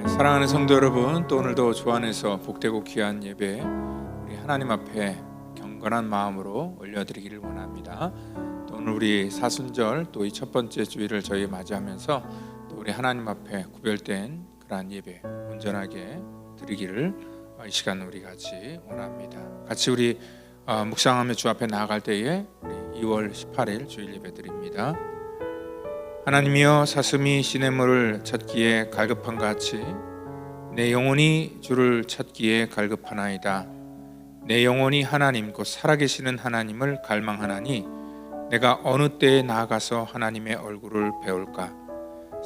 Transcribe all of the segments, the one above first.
사랑하는 성도 여러분, 또 오늘도 주 안에서 복되고 귀한 예배 우리 하나님 앞에 경건한 마음으로 올려드리기를 원합니다. 또 오늘 우리 사순절 또 이 첫 번째 주일을 저희 맞이하면서 또 우리 하나님 앞에 구별된 그러한 예배 온전하게 드리기를 이 시간 우리 같이 원합니다. 같이 우리 묵상하며 주 앞에 나아갈 때에 우리 2월 18일 주일 예배 드립니다. 하나님이여, 사슴이 시냇물을 찾기에 갈급한 같이 내 영혼이 주를 찾기에 갈급하나이다. 내 영혼이 하나님 곧 살아계시는 하나님을 갈망하나니 내가 어느 때에 나아가서 하나님의 얼굴을 배울까?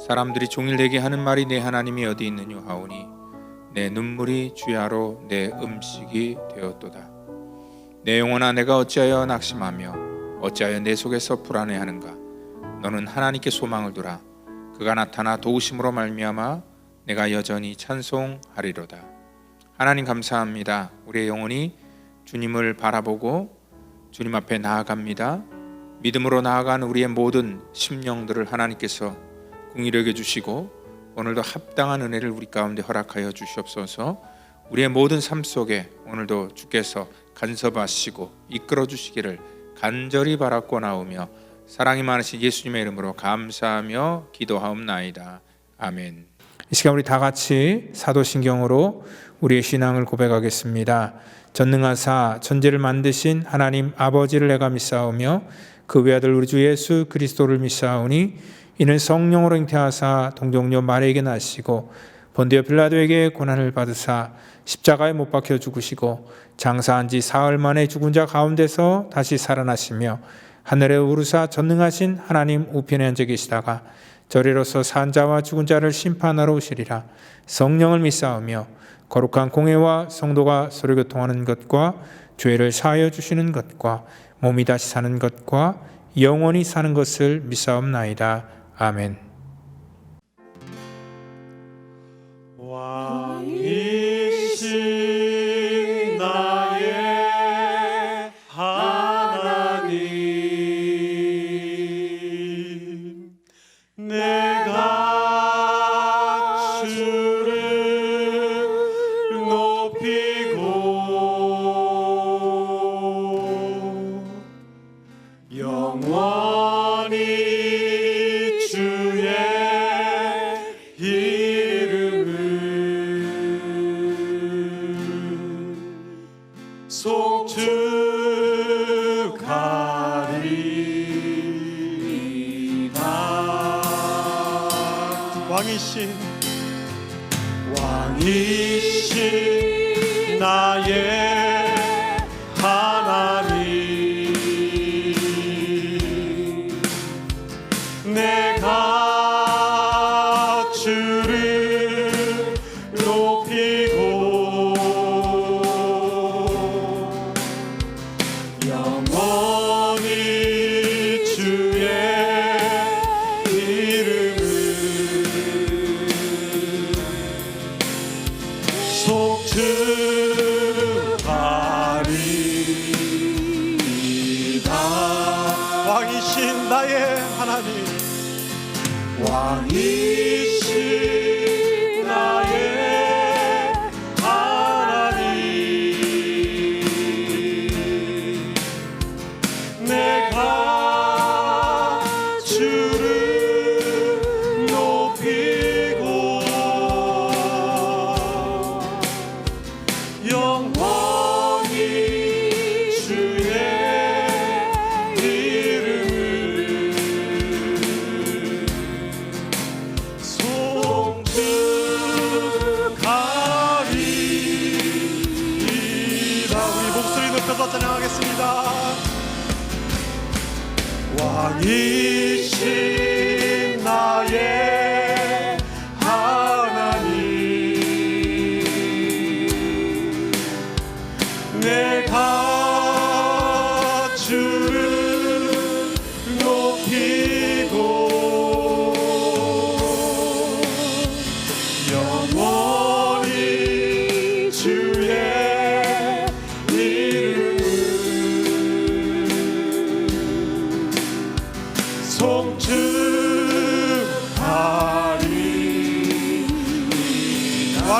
사람들이 종일 내게 하는 말이 내 하나님이 어디 있느냐 하오니 내 눈물이 주야로 내 음식이 되었도다. 내 영혼아, 내가 어찌하여 낙심하며 어찌하여 내 속에서 불안해하는가? 너는 하나님께 소망을 두라. 그가 나타나 도우심으로 말미암아 내가 여전히 찬송하리로다. 하나님 감사합니다. 우리의 영혼이 주님을 바라보고 주님 앞에 나아갑니다. 믿음으로 나아간 우리의 모든 심령들을 하나님께서 긍휼히 여겨주시고 오늘도 합당한 은혜를 우리 가운데 허락하여 주시옵소서. 우리의 모든 삶 속에 오늘도 주께서 간섭하시고 이끌어 주시기를 간절히 바라고 나오며 사랑이 많으신 예수님의 이름으로 감사하며 기도하옵나이다. 아멘. 이 시간 우리 다 같이 사도신경으로 우리의 신앙을 고백하겠습니다. 전능하사 천지를 만드신 하나님 아버지를 내가 믿사오며 그 외아들 우리 주 예수 그리스도를 믿사오니 이는 성령으로 잉태하사 동정녀 마리아에게 나시고 본디오 빌라도에게 고난을 받으사 십자가에 못 박혀 죽으시고 장사한 지 사흘 만에 죽은 자 가운데서 다시 살아나시며 하늘에 오르사 전능하신 하나님 우편에 앉아 계시다가 저리로서 산 자와 죽은 자를 심판하러 오시리라. 성령을 믿사오며 거룩한 공회와 성도가 서로 교통하는 것과 죄를 사하여 주시는 것과 몸이 다시 사는 것과 영원히 사는 것을 믿사옵나이다. 아멘. 왕이신 나의 하나님, 내가 주를 높이고 영원히 주의 이름을 송축하리이다. 왕이신 나의 하나님, 내가 주를 높이고 영원히 주의 이름을 송축하리이다. 왕이신 나의 하나님, 왕이신 나의 하나님, 내가 주를 높이고 영원히 주의 이름을 송축하리이다. 우리 목소리 높여서 찬양하겠습니다. 왕이신 나의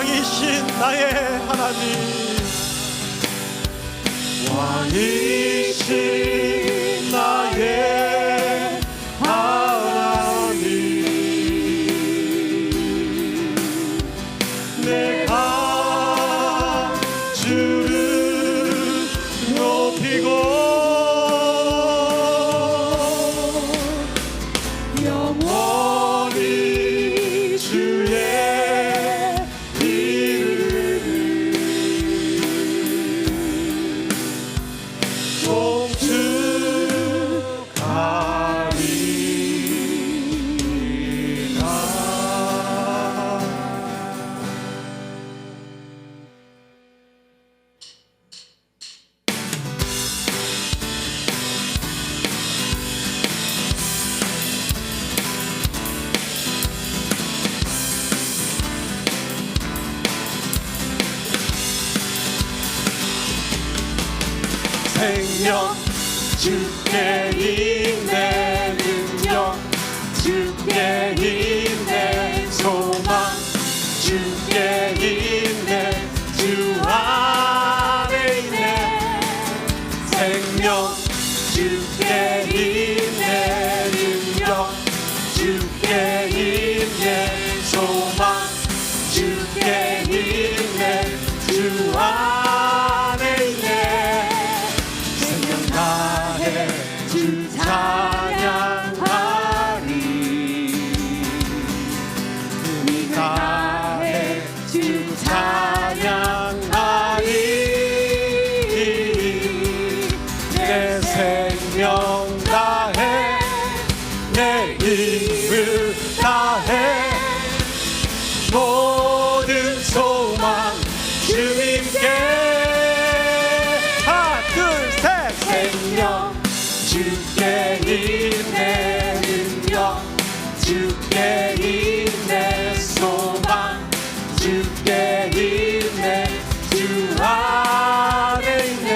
왕이신 나의 하나님, 왕이신 나의 하나님, 내가 주를 높이고 영원히 주의 생명 주께 있네, 능력 주께 있네, 소망 주께 있네, 주 안에 있네. 생명 주께 있네, 능력 주께 있네, 소망 주께 있네, 주 안에 있네. 다해 주 찬양하리, 힘을 다해 주 찬양하리. 내 생명 다해 내 힘을 다해 모든 소망 주님께. 생명 주께 있네, 능력 주께 있네, 소망 주께 있네, 주 안에 있네.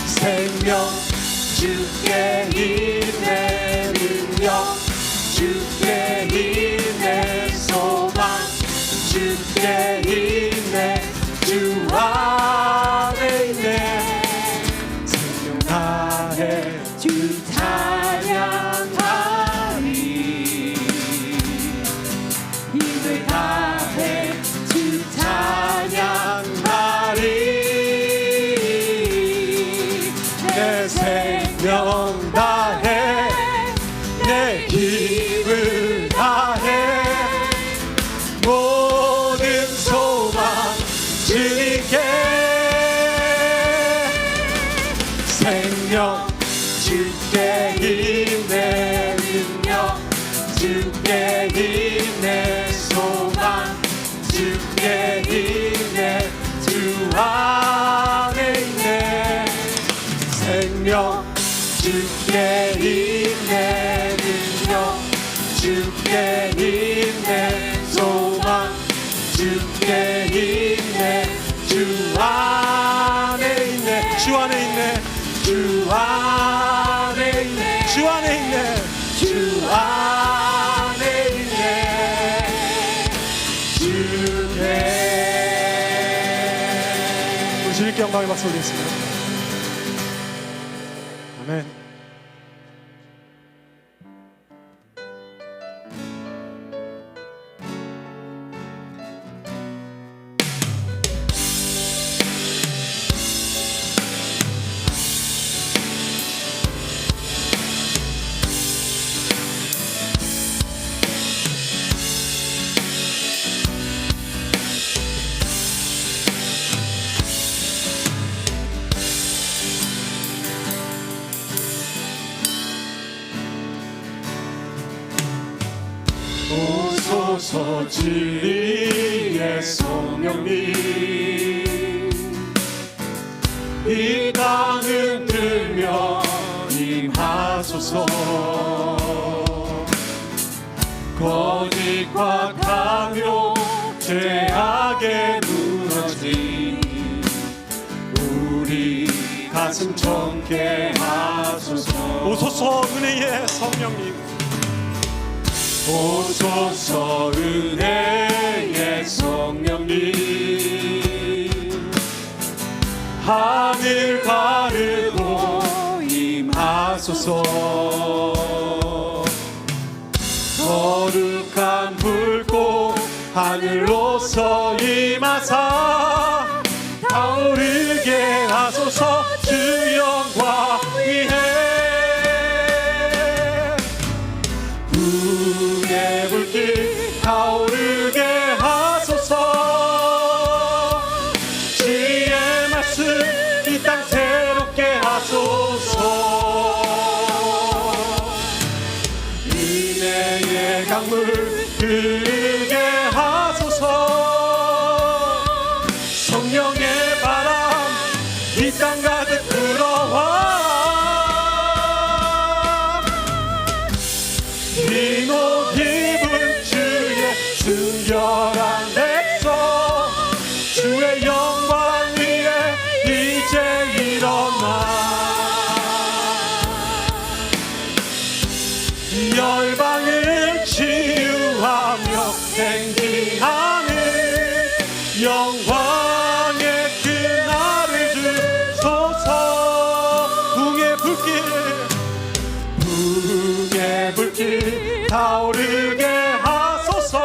생명 주께 있네, 능력 주께 있네, 소망 주께 있네, 주 안에 있네. 다해 주 찬양하리, 힘을 다해 주 찬양하리. 내 생명 다해 내 힘을 다해 모든 소망 주님께. 생명 주께 있네, 능력 주께 있네, 소망 주께 있네, 주 안에 있네. 생명 주께 있네, 능력 주께 있네, 소망 주께 있네, 주 안에 있네. 주 안에 있네, 주 안에 있네, 주 안에 있네, 주 안에 있네. 주께 우리 주님께 영광의 박수 올리겠습니다. 아멘. 오소서 진리의 성령님, 이 땅 흔들며 임하소서. 거짓과 강요 죄악에 무너진 우리 가슴 청케 하소서. 오소서 은혜의 성령님, 오소서 은혜의 성령님 하늘 가르고 임하소서 거룩한 불꽃 하늘로서 임하사 타오르게 하소서 주 영광 위에 불의 불길 타오르게 하소서 지혜의 말씀 이 땅 새롭게 하소서 은혜의 강물 흐르게 하소서 성령의 바람 이 땅 가득 불어와 흰 옷 입은 주의 순결한 백성 주의 영광 위에 이제 일어나 열방을 치유하며 행진하는 영광의 그날을 주소서 붕의 불길 타오르게 하소서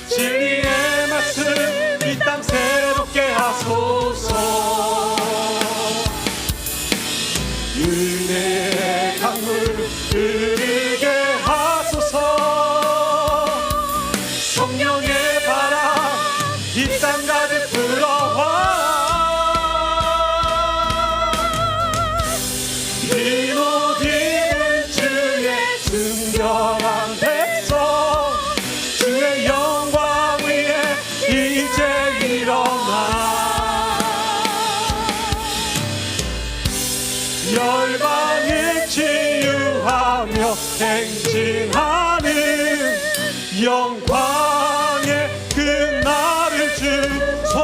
진리의 말씀 이 땅 새롭게 하소서 은혜의 강물 흐르게 하소서 성령의 바람 이 땅 가득 불어와 흰 옷 입은 주의 순결한 백성 주의 영광 위에 이제 일어나 열방을 치유하며 행진하는 영광의 그날을 주소서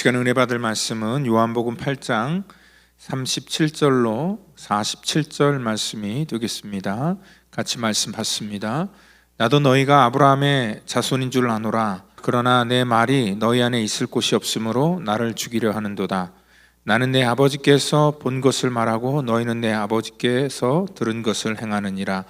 시간 은혜 받을 말씀은 요한복음 8장 37절로 47절 말씀이 되겠습니다. 같이 말씀 받습니다. 나도 너희가 아브라함의 자손인 줄 아노라. 그러나 내 말이 너희 안에 있을 곳이 없으므로 나를 죽이려 하는도다. 나는 내 아버지께서 본 것을 말하고 너희는 내 아버지께서 들은 것을 행하느니라.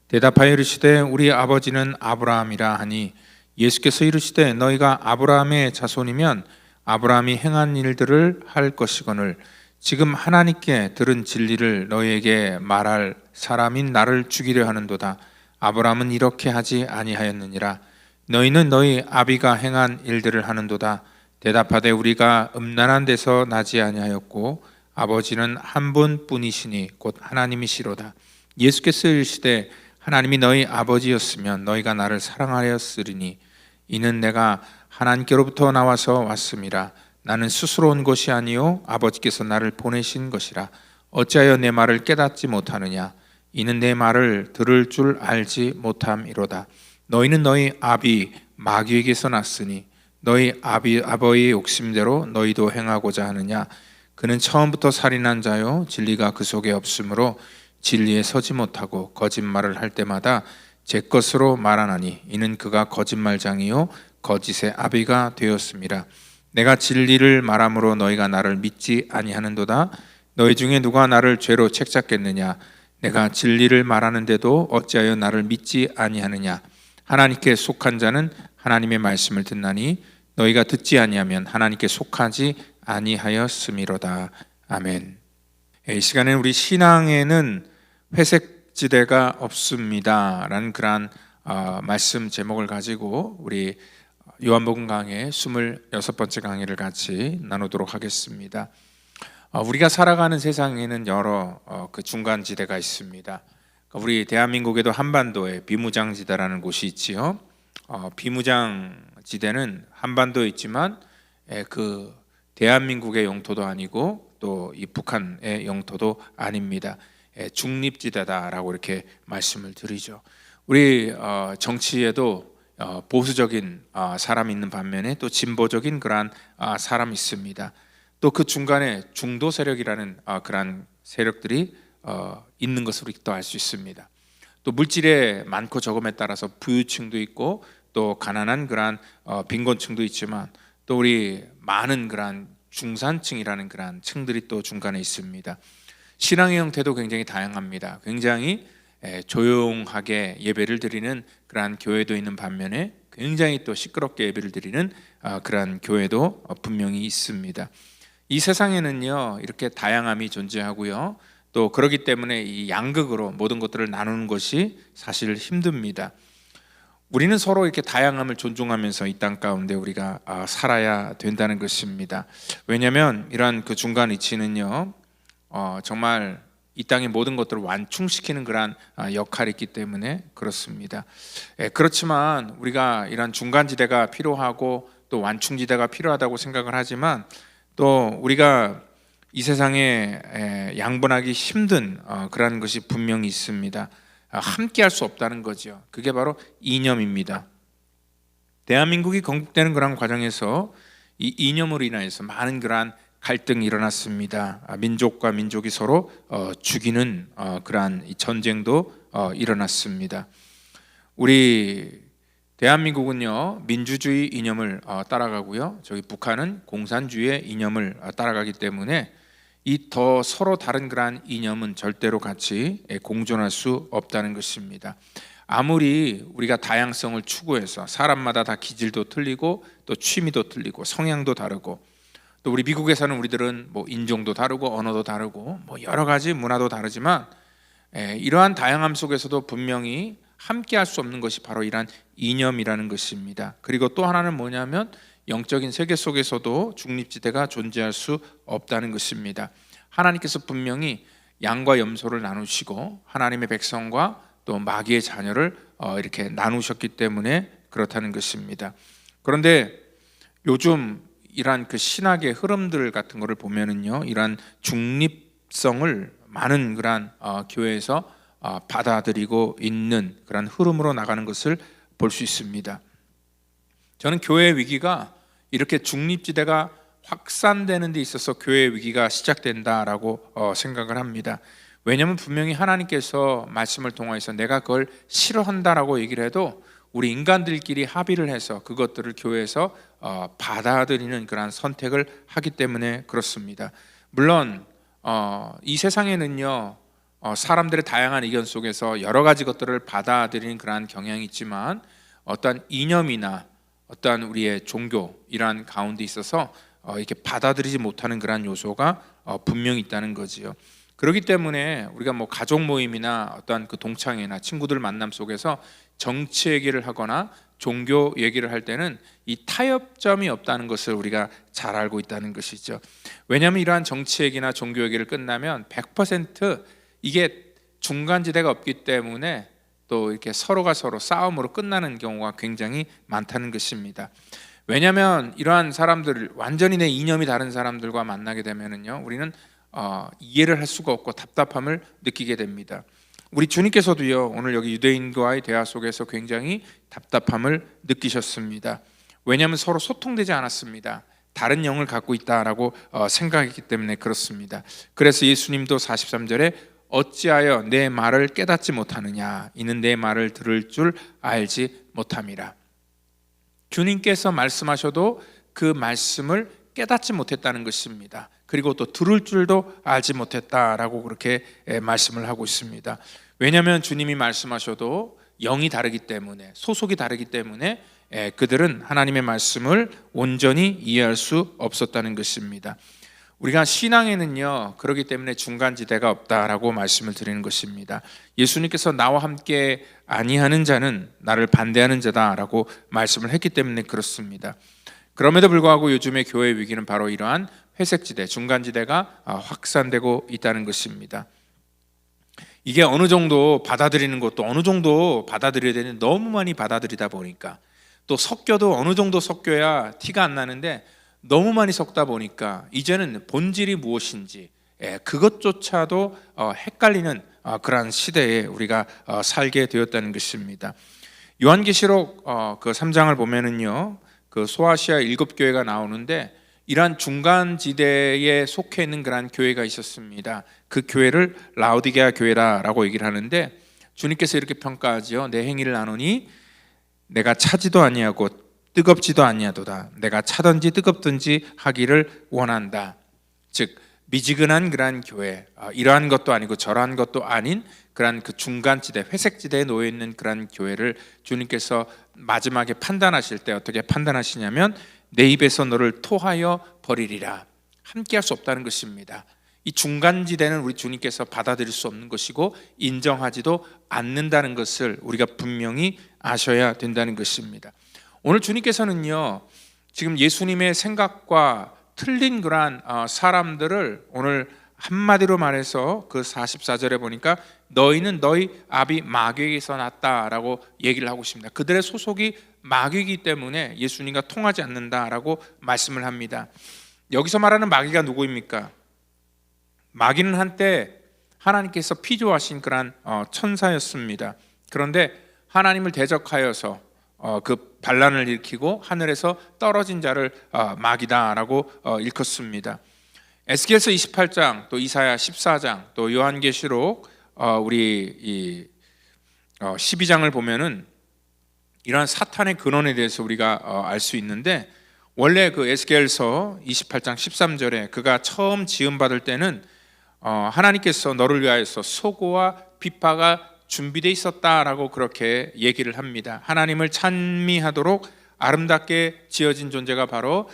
대답하여 이르시되 우리 아버지는 아브라함이라 하니 예수께서 이르시되 너희가 아브라함의 자손이면 아브라함이 행한 일들을 할 것이거늘 지금 하나님께 들은 진리를 너희에게 말할 사람인 나를 죽이려 하는도다. 아브라함은 이렇게 하지 아니하였느니라. 너희는 너희 아비가 행한 일들을 하는도다. 대답하되 우리가 음란한 데서 나지 아니하였고 아버지는 한 분뿐이시니 곧 하나님이시로다. 예수께서 이르시되 하나님이 너희 아버지였으면 너희가 나를 사랑하였으리니 이는 내가 하나님께로부터 나와서 왔음이라. 나는 스스로 온 것이 아니요 아버지께서 나를 보내신 것이라. 어찌하여 내 말을 깨닫지 못하느냐. 이는 내 말을 들을 줄 알지 못함이로다. 너희는 너희 아비 마귀에게서 났으니 너희 아버지의 욕심대로 너희도 행하고자 하느냐. 그는 처음부터 살인한 자요 진리가 그 속에 없으므로 진리에 서지 못하고 거짓말을 할 때마다 제 것으로 말하나니 이는 그가 거짓말장이요 거짓의 아비가 되었습니다. 내가 진리를 말함으로 너희가 나를 믿지 아니하는도다. 너희 중에 누가 나를 죄로 책잡겠느냐. 내가 진리를 말하는데도 어찌하여 나를 믿지 아니하느냐. 하나님께 속한 자는 하나님의 말씀을 듣나니 너희가 듣지 아니하면 하나님께 속하지 아니하였음이로다. 아멘. 이 시간에 우리 신앙에는 회색지대가 없습니다 라는 그러한 말씀 제목을 가지고 우리 요한복음 강의 26번째 강의를 같이 나누도록 하겠습니다. 우리가 살아가는 세상에는 여러 그 중간지대가 있습니다. 우리 대한민국에도 한반도에 비무장지대라는 곳이 있지요. 비무장지대는 한반도에 있지만 그 대한민국의 영토도 아니고 또 이 북한의 영토도 아닙니다. 중립지대다라고 이렇게 말씀을 드리죠. 우리 정치에도 보수적인 사람이 있는 반면에 또 진보적인 그러한 사람이 있습니다. 또 그 중간에 중도 세력이라는 그러한 세력들이 있는 것으로 또 알 수 있습니다. 또 물질의 많고 적음에 따라서 부유층도 있고 또 가난한 그러한 빈곤층도 있지만 또 우리 많은 그러한 중산층이라는 그러한 층들이 또 중간에 있습니다. 신앙의 형태도 굉장히 다양합니다. 굉장히 조용하게 예배를 드리는 그러한 교회도 있는 반면에 굉장히 또 시끄럽게 예배를 드리는 그러한 교회도 분명히 있습니다. 이 세상에는요 이렇게 다양함이 존재하고요 또 그렇기 때문에 이 양극으로 모든 것들을 나누는 것이 사실 힘듭니다. 우리는 서로 이렇게 다양함을 존중하면서 이 땅 가운데 우리가 살아야 된다는 것입니다. 왜냐하면 이러한 그 중간 위치는요 정말 이 땅의 모든 것들을 완충시키는 그러한 역할이 있기 때문에 그렇습니다. 그렇지만 우리가 이러한 중간지대가 필요하고 또 완충지대가 필요하다고 생각을 하지만 또 우리가 이 세상에 양분하기 힘든 그러한 것이 분명히 있습니다. 함께 할 수 없다는 거죠. 그게 바로 이념입니다. 대한민국이 건국되는 그런 과정에서 이 이념으로 인해서 많은 그러한 갈등이 일어났습니다. 민족과 민족이 서로 죽이는 그러한 전쟁도 일어났습니다. 우리 대한민국은요 민주주의 이념을 따라가고요 저기 북한은 공산주의의 이념을 따라가기 때문에 이 더 서로 다른 그러한 이념은 절대로 같이 공존할 수 없다는 것입니다. 아무리 우리가 다양성을 추구해서 사람마다 다 기질도 틀리고 또 취미도 틀리고 성향도 다르고 또 우리 미국에 사는 우리들은 뭐 인종도 다르고 언어도 다르고 뭐 여러 가지 문화도 다르지만 이러한 다양함 속에서도 분명히 함께 할 수 없는 것이 바로 이러한 이념이라는 것입니다. 그리고 또 하나는 뭐냐면 영적인 세계 속에서도 중립지대가 존재할 수 없다는 것입니다. 하나님께서 분명히 양과 염소를 나누시고 하나님의 백성과 또 마귀의 자녀를 이렇게 나누셨기 때문에 그렇다는 것입니다. 그런데 요즘 이러한 그 신학의 흐름들 같은 거를 보면은요, 이러한 중립성을 많은 그러한 교회에서 받아들이고 있는 그런 흐름으로 나가는 것을 볼 수 있습니다. 저는 교회의 위기가 이렇게 중립지대가 확산되는 데 있어서 교회 위기가 시작된다라고 생각을 합니다. 왜냐하면 분명히 하나님께서 말씀을 통해서 내가 그걸 싫어한다라고 얘기를 해도 우리 인간들끼리 합의를 해서 그것들을 교회에서 받아들이는 그런 선택을 하기 때문에 그렇습니다. 물론 이 세상에는요 사람들의 다양한 의견 속에서 여러 가지 것들을 받아들이는 그러한 경향이 있지만 어떤 이념이나 어떤 우리의 종교 이러한 가운데 있어서 이렇게 받아들이지 못하는 그러한 요소가 분명히 있다는 거지요. 그렇기 때문에 우리가 뭐 가족 모임이나 어떤 그 동창회나 친구들 만남 속에서 정치 얘기를 하거나 종교 얘기를 할 때는 이 타협점이 없다는 것을 우리가 잘 알고 있다는 것이죠. 왜냐하면 이러한 정치 얘기나 종교 얘기를 끝나면 100% 이게 중간지대가 없기 때문에 또 이렇게 서로가 서로 싸움으로 끝나는 경우가 굉장히 많다는 것입니다. 왜냐하면 이러한 사람들을 완전히 내 이념이 다른 사람들과 만나게 되면은요 우리는 이해를 할 수가 없고 답답함을 느끼게 됩니다. 우리 주님께서도요 오늘 여기 유대인과의 대화 속에서 굉장히 답답함을 느끼셨습니다. 왜냐하면 서로 소통되지 않았습니다. 다른 영을 갖고 있다라고 생각했기 때문에 그렇습니다. 그래서 예수님도 43절에 어찌하여 내 말을 깨닫지 못하느냐, 이는 내 말을 들을 줄 알지 못함이라. 주님께서 말씀하셔도 그 말씀을 깨닫지 못했다는 것입니다. 그리고 또 들을 줄도 알지 못했다라고 그렇게 말씀을 하고 있습니다. 왜냐하면 주님이 말씀하셔도 영이 다르기 때문에, 소속이 다르기 때문에 그들은 하나님의 말씀을 온전히 이해할 수 없었다는 것입니다. 우리가 신앙에는요 그렇기 때문에 중간지대가 없다라고 말씀을 드리는 것입니다. 예수님께서 나와 함께 아니하는 자는 나를 반대하는 자다라고 말씀을 했기 때문에 그렇습니다. 그럼에도 불구하고 요즘의 교회 위기는 바로 이러한 회색지대, 중간지대가 확산되고 있다는 것입니다. 이게 어느 정도 받아들이는 것도 어느 정도 받아들여야 되는데 너무 많이 받아들이다 보니까, 또 섞여도 어느 정도 섞여야 티가 안 나는데 너무 많이 섞다 보니까 이제는 본질이 무엇인지 그것조차도 헷갈리는 그러한 시대에 우리가 살게 되었다는 것입니다. 요한계시록 그 3장을 보면은요 그 소아시아 7교회가 나오는데 이러한 중간지대에 속해 있는 그러한 교회가 있었습니다. 그 교회를 라오디게아 교회라고 얘기를 하는데 주님께서 이렇게 평가하지요. 내 행위를 아노니 내가 차지도 아니하고 뜨겁지도 아니하도다. 내가 차든지 뜨겁든지 하기를 원한다. 즉 미지근한 그러한 교회, 이러한 것도 아니고 저러한 것도 아닌 그러한 그 중간지대, 회색지대에 놓여 있는 그러한 교회를 주님께서 마지막에 판단하실 때 어떻게 판단하시냐면 내 입에서 너를 토하여 버리리라. 함께할 수 없다는 것입니다. 이 중간지대는 우리 주님께서 받아들일 수 없는 것이고 인정하지도 않는다는 것을 우리가 분명히 아셔야 된다는 것입니다. 오늘 주님께서는요 지금 예수님의 생각과 틀린 그러한 사람들을 오늘 한마디로 말해서 그 44절에 보니까 너희는 너희 아비 마귀에게서 났다라고 얘기를 하고 있습니다. 그들의 소속이 마귀이기 때문에 예수님과 통하지 않는다라고 말씀을 합니다. 여기서 말하는 마귀가 누구입니까? 마귀는 한때 하나님께서 피조하신 그러한 천사였습니다. 그런데 하나님을 대적하여서 그 반란을 일으키고 하늘에서 떨어진 자를 마귀다라고 일컫습니다. 에스겔서 28장, 또 이사야 14장, 또 요한계시록 우리 12장을 보면은 이러한 사탄의 근원에 대해서 우리가 알 수 있는데, 원래 그 에스겔서 28장 13절에 그가 처음 지음받을 때는 하나님께서 너를 위하여서 소고와 비파가 준비되어 있었다라고 그렇게 얘기를 합니다. 하나님을 찬미하도록 아름답게 지어진 존재가 바로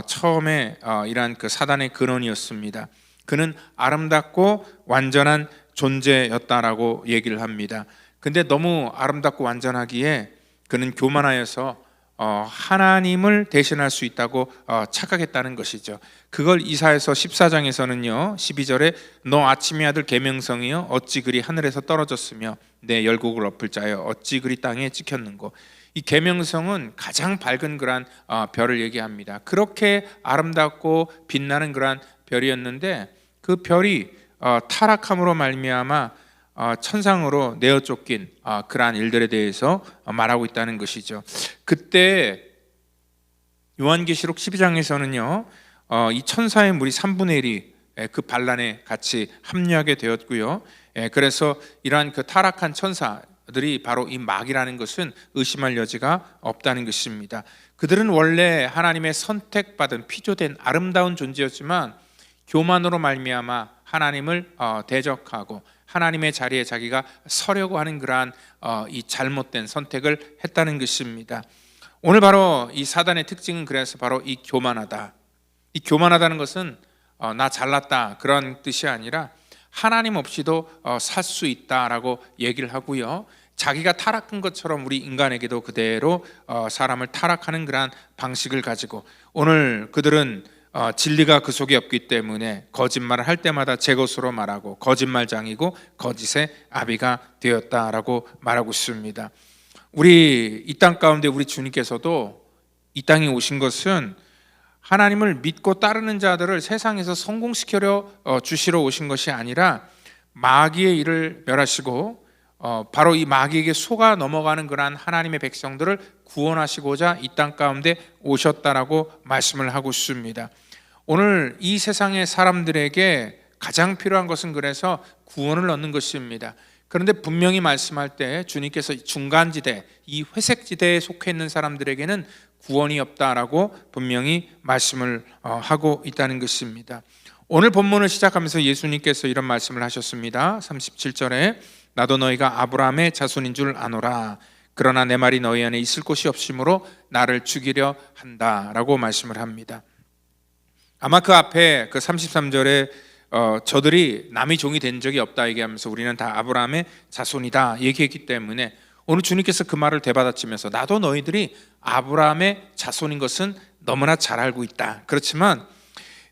처음에 이러한 그 사단의 근원이었습니다. 그는 아름답고 완전한 존재였다라고 얘기를 합니다. 근데 너무 아름답고 완전하기에 그는 교만하여서 하나님을 대신할 수 있다고 착각했다는 것이죠. 그걸 이사야서 14장에서는요 12절에 너 아침의 아들 계명성이여 어찌 그리 하늘에서 떨어졌으며 내 열국을 엎을 자여 어찌 그리 땅에 찍혔는고. 이 계명성은 가장 밝은 그러한 별을 얘기합니다. 그렇게 아름답고 빛나는 그러한 별이었는데 그 별이 타락함으로 말미암아 천상으로 내어 쫓긴 그러한 일들에 대해서 말하고 있다는 것이죠. 그때 요한계시록 12장에서는요 이 천사의 무리 3분의 1이 그 반란에 같이 합류하게 되었고요. 그래서 이러한 그 타락한 천사들이 바로 이 마귀라는 것은 의심할 여지가 없다는 것입니다. 그들은 원래 하나님의 선택받은 피조된 아름다운 존재였지만 교만으로 말미암아 하나님을 대적하고 하나님의 자리에 자기가 서려고 하는 그러한 이 잘못된 선택을 했다는 것입니다. 오늘 바로 이 사단의 특징은 그래서 바로 이 교만하다. 이 교만하다는 것은 나 잘났다 그런 뜻이 아니라 하나님 없이도 살 수 있다라고 얘기를 하고요. 자기가 타락한 것처럼 우리 인간에게도 그대로 사람을 타락하는 그러한 방식을 가지고 오늘 그들은 진리가 그 속에 없기 때문에 거짓말을 할 때마다 제 것으로 말하고 거짓말장이고 거짓의 아비가 되었다라고 말하고 있습니다. 우리 이 땅 가운데 우리 주님께서도 이 땅에 오신 것은 하나님을 믿고 따르는 자들을 세상에서 성공시켜 주시러 오신 것이 아니라 마귀의 일을 멸하시고 바로 이 마귀에게 속아 넘어가는 그러한 하나님의 백성들을 구원하시고자 이 땅 가운데 오셨다라고 말씀을 하고 있습니다. 오늘 이 세상의 사람들에게 가장 필요한 것은 그래서 구원을 얻는 것입니다. 그런데 분명히 말씀할 때 주님께서 중간지대, 이 회색지대에 속해 있는 사람들에게는 구원이 없다라고 분명히 말씀을 하고 있다는 것입니다. 오늘 본문을 시작하면서 예수님께서 이런 말씀을 하셨습니다. 37절에 나도 너희가 아브라함의 자손인 줄 아노라. 그러나 내 말이 너희 안에 있을 곳이 없으므로 나를 죽이려 한다라고 말씀을 합니다. 아마 그 앞에 그 33절에 저들이 남의 종이 된 적이 없다 얘기하면서 우리는 다 아브라함의 자손이다 얘기했기 때문에 오늘 주님께서 그 말을 되받아치면서 나도 너희들이 아브라함의 자손인 것은 너무나 잘 알고 있다. 그렇지만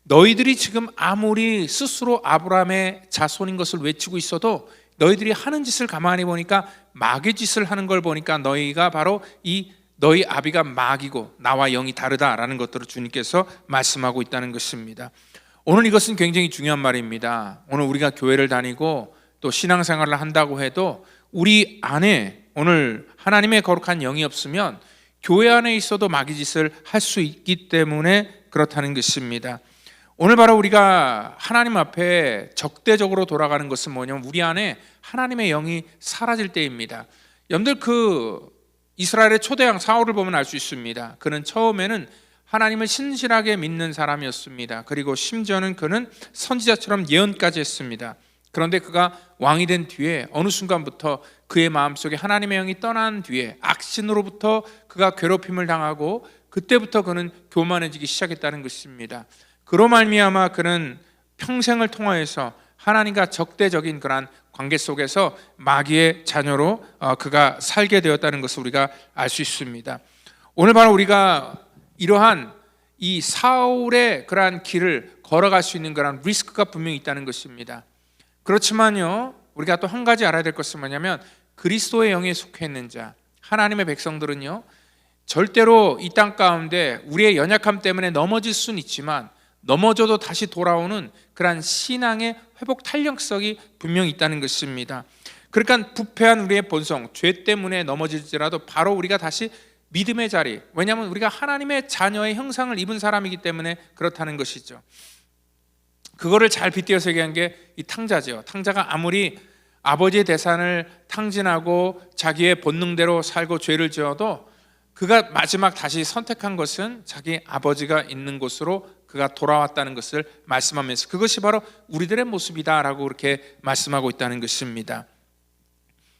너희들이 지금 아무리 스스로 아브라함의 자손인 것을 외치고 있어도 너희들이 하는 짓을 가만히 보니까 마귀 짓을 하는 걸 보니까 너희가 바로 너희 아비가 마귀고 나와 영이 다르다라는 것들을 주님께서 말씀하고 있다는 것입니다. 오늘 이것은 굉장히 중요한 말입니다. 오늘 우리가 교회를 다니고 또 신앙생활을 한다고 해도 우리 안에 오늘 하나님의 거룩한 영이 없으면 교회 안에 있어도 마귀 짓을 할 수 있기 때문에 그렇다는 것입니다. 오늘 바로 우리가 하나님 앞에 적대적으로 돌아가는 것은 뭐냐면 우리 안에 하나님의 영이 사라질 때입니다. 여러분들 그 이스라엘의 초대왕 사울을 보면 알 수 있습니다. 그는 처음에는 하나님을 신실하게 믿는 사람이었습니다. 그리고 심지어는 그는 선지자처럼 예언까지 했습니다. 그런데 그가 왕이 된 뒤에 어느 순간부터 그의 마음속에 하나님의 영이 떠난 뒤에 악신으로부터 그가 괴롭힘을 당하고 그때부터 그는 교만해지기 시작했다는 것입니다. 그로 말미암아 그는 평생을 통하여서 하나님과 적대적인 그러한 관계 속에서 마귀의 자녀로 그가 살게 되었다는 것을 우리가 알 수 있습니다. 오늘 바로 우리가 이러한 이 사울의 그러한 길을 걸어갈 수 있는 그러한 리스크가 분명히 있다는 것입니다. 그렇지만요, 우리가 또 한 가지 알아야 될 것은 뭐냐면 그리스도의 영에 속해 있는 자, 하나님의 백성들은요 절대로 이 땅 가운데 우리의 연약함 때문에 넘어질 수는 있지만 넘어져도 다시 돌아오는 그러한 신앙의 회복 탄력성이 분명히 있다는 것입니다. 그러니까 부패한 우리의 본성, 죄 때문에 넘어질지라도 바로 우리가 다시 믿음의 자리, 왜냐하면 우리가 하나님의 자녀의 형상을 입은 사람이기 때문에 그렇다는 것이죠. 그거를 잘 빗대어서 얘기한 게 이 탕자죠. 탕자가 아무리 아버지의 대산을 탕진하고 자기의 본능대로 살고 죄를 지어도 그가 마지막 다시 선택한 것은 자기 아버지가 있는 곳으로 그가 돌아왔다는 것을 말씀하면서 그것이 바로 우리들의 모습이다라고 그렇게 말씀하고 있다는 것입니다.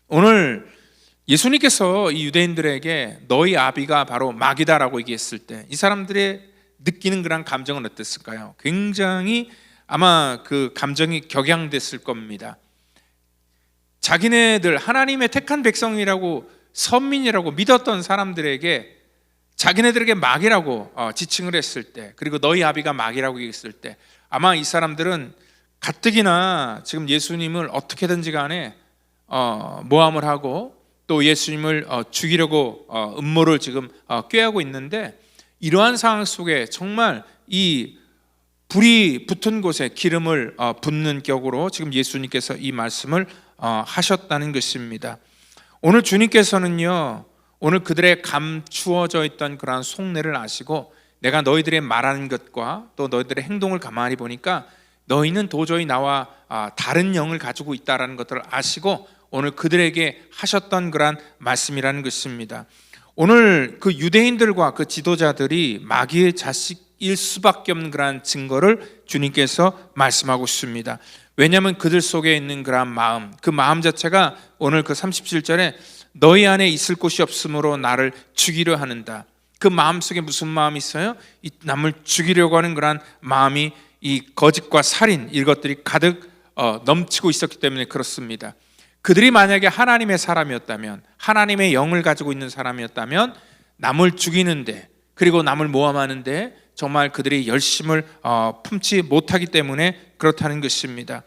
오늘 예수님께서 이 유대인들에게 너희 아비가 바로 마귀다라고 얘기했을 때 이 사람들의 느끼는 그런 감정은 어땠을까요? 굉장히 아마 그 감정이 격양됐을 겁니다. 자기네들 하나님의 택한 백성이라고 선민이라고 믿었던 사람들에게 자기네들에게 마귀라고 지칭을 했을 때, 그리고 너희 아비가 마귀라고 얘기했을 때 아마 이 사람들은 가뜩이나 지금 예수님을 어떻게든지 간에 모함을 하고 또 예수님을 죽이려고 음모를 지금 꾀하고 있는데, 이러한 상황 속에 정말 이 불이 붙은 곳에 기름을 붓는 격으로 지금 예수님께서 이 말씀을 하셨다는 것입니다. 오늘 주님께서는요, 오늘 그들의 감추어져 있던 그러한 속내를 아시고 내가 너희들의 말하는 것과 또 너희들의 행동을 가만히 보니까 너희는 도저히 나와 다른 영을 가지고 있다라는 것들을 아시고 오늘 그들에게 하셨던 그러한 말씀이라는 것입니다. 오늘 그 유대인들과 그 지도자들이 마귀의 자식일 수밖에 없는 그러한 증거를 주님께서 말씀하고 있습니다. 왜냐하면 그들 속에 있는 그러한 마음, 그 마음 자체가 오늘 그 37절에 너희 안에 있을 곳이 없으므로 나를 죽이려 하는다. 그 마음 속에 무슨 마음이 있어요? 이 남을 죽이려고 하는 그러한 마음이 이 거짓과 살인 이것들이 가득 넘치고 있었기 때문에 그렇습니다. 그들이 만약에 하나님의 사람이었다면, 하나님의 영을 가지고 있는 사람이었다면 남을 죽이는데 그리고 남을 모함하는데 정말 그들이 열심을 품지 못하기 때문에 그렇다는 것입니다.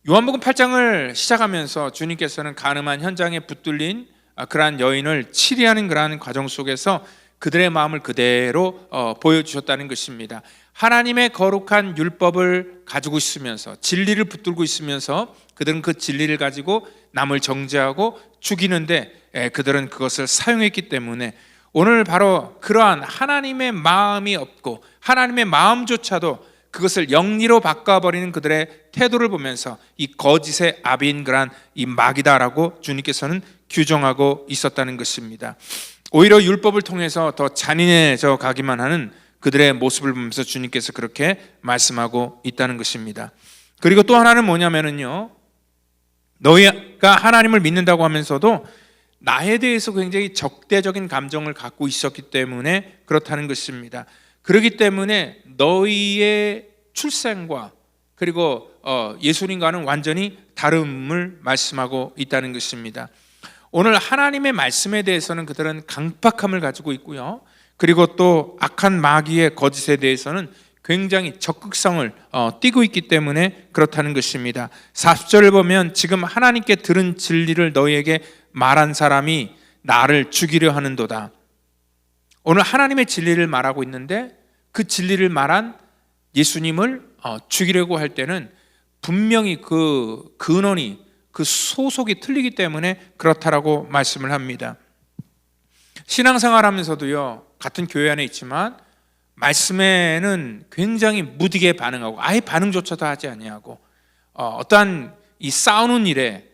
요한복음 8장을 시작하면서 주님께서는 가늠한 현장에 붙들린 그러한 여인을 치리하는 그러한 과정 속에서 그들의 마음을 그대로 보여주셨다는 것입니다. 하나님의 거룩한 율법을 가지고 있으면서 진리를 붙들고 있으면서 그들은 그 진리를 가지고 남을 정죄하고 죽이는데 그들은 그것을 사용했기 때문에 오늘 바로 그러한 하나님의 마음이 없고 하나님의 마음조차도 그것을 영리로 바꿔버리는 그들의 태도를 보면서 이 거짓의 아비인 그러한 이 마귀다라고 주님께서는 규정하고 있었다는 것입니다. 오히려 율법을 통해서 더 잔인해져 가기만 하는 그들의 모습을 보면서 주님께서 그렇게 말씀하고 있다는 것입니다. 그리고 또 하나는 뭐냐면요, 너희가 하나님을 믿는다고 하면서도 나에 대해서 굉장히 적대적인 감정을 갖고 있었기 때문에 그렇다는 것입니다. 그렇기 때문에 너희의 출생과 그리고 예수님과는 완전히 다름을 말씀하고 있다는 것입니다. 오늘 하나님의 말씀에 대해서는 그들은 강팍함을 가지고 있고요, 그리고 또 악한 마귀의 거짓에 대해서는 굉장히 적극성을 띠고 있기 때문에 그렇다는 것입니다. 40절을 보면 지금 하나님께 들은 진리를 너희에게 말한 사람이 나를 죽이려 하는도다. 오늘 하나님의 진리를 말하고 있는데 그 진리를 말한 예수님을 죽이려고 할 때는 분명히 그 근원이 그 소속이 틀리기 때문에 그렇다라고 말씀을 합니다. 신앙생활 하면서도요, 같은 교회 안에 있지만 말씀에는 굉장히 무디게 반응하고 아예 반응조차도 하지 아니하고 어떠한 이 싸우는 일에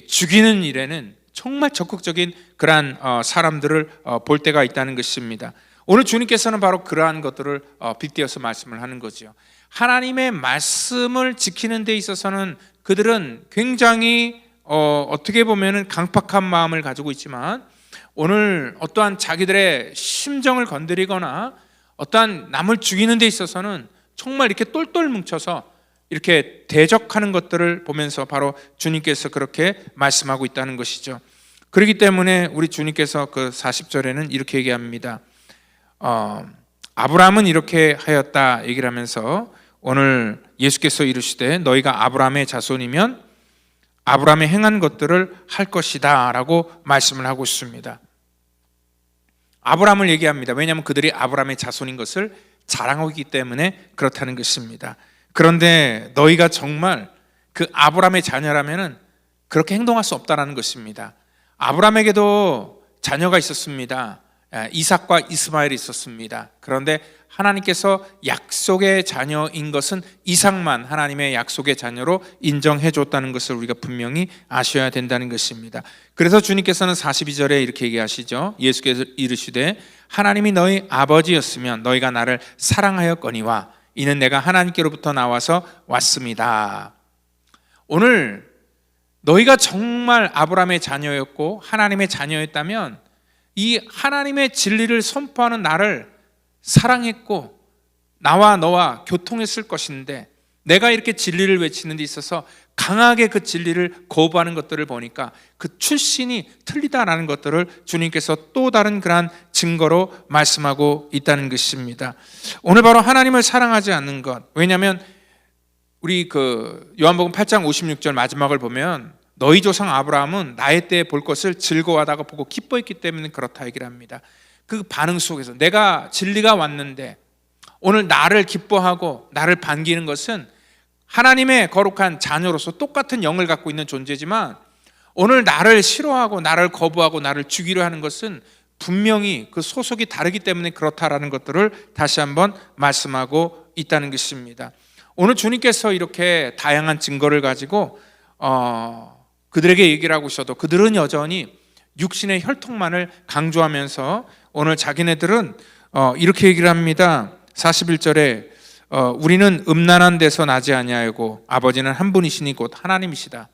죽이는 일에는 정말 적극적인 그러한 사람들을 볼 때가 있다는 것입니다. 오늘 주님께서는 바로 그러한 것들을 빗대어서 말씀을 하는 거죠. 하나님의 말씀을 지키는 데 있어서는 그들은 굉장히 어떻게 보면은 강팍한 마음을 가지고 있지만 오늘 어떠한 자기들의 심정을 건드리거나 어떠한 남을 죽이는 데 있어서는 정말 이렇게 똘똘 뭉쳐서 이렇게 대적하는 것들을 보면서 바로 주님께서 그렇게 말씀하고 있다는 것이죠. 그렇기 때문에 우리 주님께서 그 40절에는 이렇게 얘기합니다. 아브라함은 이렇게 하였다 얘기를 하면서 오늘 예수께서 이르시되 너희가 아브라함의 자손이면 아브라함의 행한 것들을 할 것이다 라고 말씀을 하고 있습니다. 아브라함을 얘기합니다. 왜냐하면 그들이 아브라함의 자손인 것을 자랑하고 있기 때문에 그렇다는 것입니다. 그런데 너희가 정말 그 아브라함의 자녀라면 그렇게 행동할 수 없다는 것입니다. 아브라함에게도 자녀가 있었습니다. 이삭과 이스마엘이 있었습니다. 그런데 하나님께서 약속의 자녀인 것은 이삭만 하나님의 약속의 자녀로 인정해 줬다는 것을 우리가 분명히 아셔야 된다는 것입니다. 그래서 주님께서는 42절에 이렇게 얘기하시죠. 예수께서 이르시되 하나님이 너희 아버지였으면 너희가 나를 사랑하였거니와 이는 내가 하나님께로부터 나와서 왔습니다. 오늘 너희가 정말 아브라함의 자녀였고 하나님의 자녀였다면 이 하나님의 진리를 선포하는 나를 사랑했고 나와 너와 교통했을 것인데 내가 이렇게 진리를 외치는 데 있어서 강하게 그 진리를 거부하는 것들을 보니까 그 출신이 틀리다라는 것들을 주님께서 또 다른 그러한 증거로 말씀하고 있다는 것입니다. 오늘 바로 하나님을 사랑하지 않는 것, 왜냐하면 우리 그 요한복음 8장 56절 마지막을 보면 너희 조상 아브라함은 나의 때에 볼 것을 즐거워하다가 보고 기뻐했기 때문에 그렇다 얘기를 합니다. 그 반응 속에서 내가 진리가 왔는데 오늘 나를 기뻐하고 나를 반기는 것은 하나님의 거룩한 자녀로서 똑같은 영을 갖고 있는 존재지만 오늘 나를 싫어하고 나를 거부하고 나를 죽이려 하는 것은 분명히 그 소속이 다르기 때문에 그렇다라는 것들을 다시 한번 말씀하고 있다는 것입니다. 오늘 주님께서 이렇게 다양한 증거를 가지고 그들에게 얘기를 하고 있어도 그들은 여전히 육신의 혈통만을 강조하면서 오늘 자기네들은 이렇게 얘기를 합니다. 41절에 우리는 음란한 데서 나지 아니하고 아버지는 한 분이시니 곧 하나님이시다.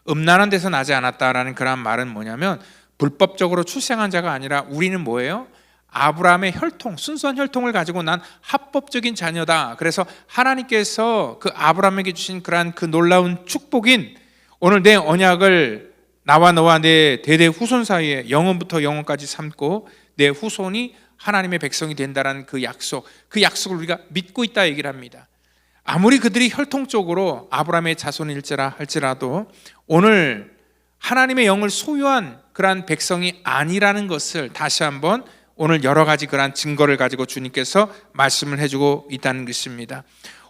음란한 데서 나지 않았다라는 그런 말은 뭐냐면 불법적으로 출생한 자가 아니라 우리는 뭐예요? 아브라함의 혈통, 순수한 혈통을 가지고 난 합법적인 자녀다. 그래서 하나님께서 그 아브라함에게 주신 그러한 그 놀라운 축복인 오늘 내 언약을 나와 너와 내 대대 후손 사이에 영원부터 영원까지 삼고 내 후손이 하나님의 백성이 된다는 그 약속을 우리가 믿고 있다 얘기를 합니다. 아무리 그들이 혈통적으로 아브라함의 자손일지라 할지라도 오늘 하나님의 영을 소유한 그러한 백성이 아니라는 것을 다시 한번 오늘 여러 가지 그러한 증거를 가지고 주님께서 말씀을 해주고 있다는 것입니다.